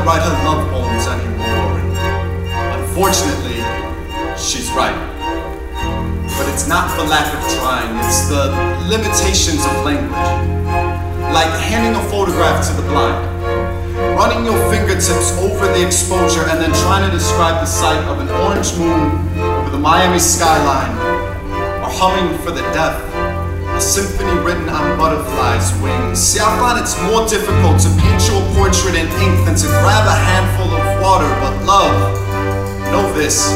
write her love poems anymore. And unfortunately, she's right. But it's not for lack of trying, it's the limitations of language. Like handing a photograph to the blind, running your fingertips over the exposure and then trying to describe the sight of an orange moon over the Miami skyline, or humming for the deaf a symphony written on butterflies' wings. See, I find it's more difficult to paint you a portrait in ink than to grab a handful of water, but love, know this,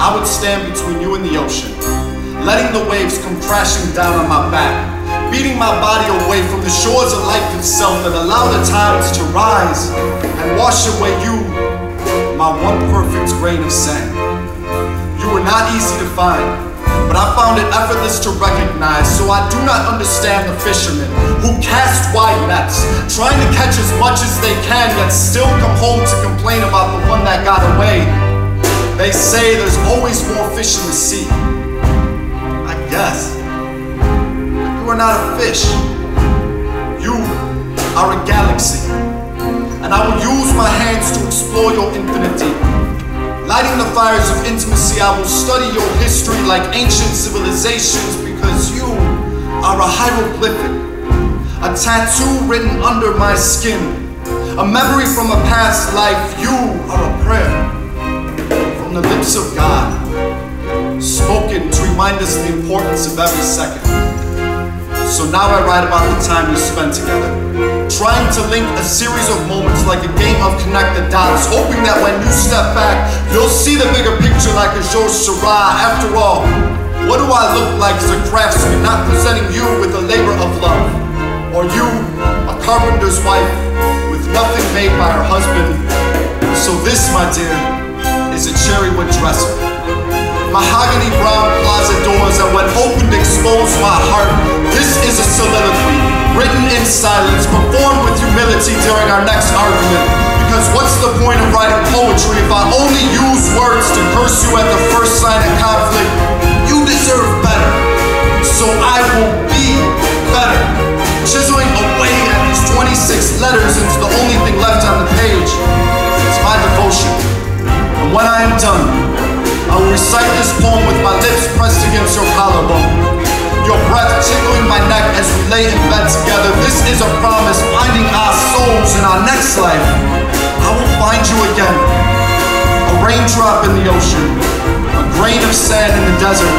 I would stand between you and the ocean, letting the waves come crashing down on my back, beating my body away from the shores of life itself, and allow the tides to rise and wash away you, my one perfect grain of sand. You were not easy to find, but I found it effortless to recognize, so I do not understand the fishermen who cast wide nets, trying to catch as much as they can, yet still come home to complain about the one that got away. They say there's always more fish in the sea. I guess. You are not a fish. You are a galaxy. And I will use my hands to explore your infinity. Lighting the fires of intimacy, I will study your history like ancient civilizations, because you are a hieroglyphic, a tattoo written under my skin, a memory from a past life. You are a prayer from the lips of God, spoken to remind us of the importance of every second. So now I write about the time we spent together, trying to link a series of moments like a game of connect the dots, hoping that when you step back, you'll see the bigger picture like a Georges Seurat. After all, what do I look like as a craftsman, not presenting you with a labor of love? Or you, a carpenter's wife, with nothing made by her husband? So this, my dear, is a cherry wood dresser. Mahogany brown closet doors that when opened expose my heart. This is a soliloquy, written in silence, performed with humility during our next argument. Because what's the point of writing poetry if I only use words to curse you at the first sign of conflict? You deserve better, so I will be better. Chiseling away at these 26 letters into the only thing left on the page is my devotion. And when I am done, I will recite this poem with my lips pressed against your collarbone, your breath tickling my neck as we lay in bed together. This is a promise, finding our souls in our next life. I will find you again, a raindrop in the ocean, a grain of sand in the desert.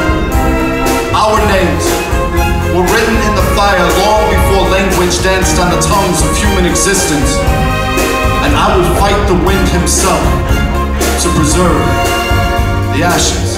Our names were written in the fire long before language danced on the tongues of human existence. And I will fight the wind himself to preserve the ashes.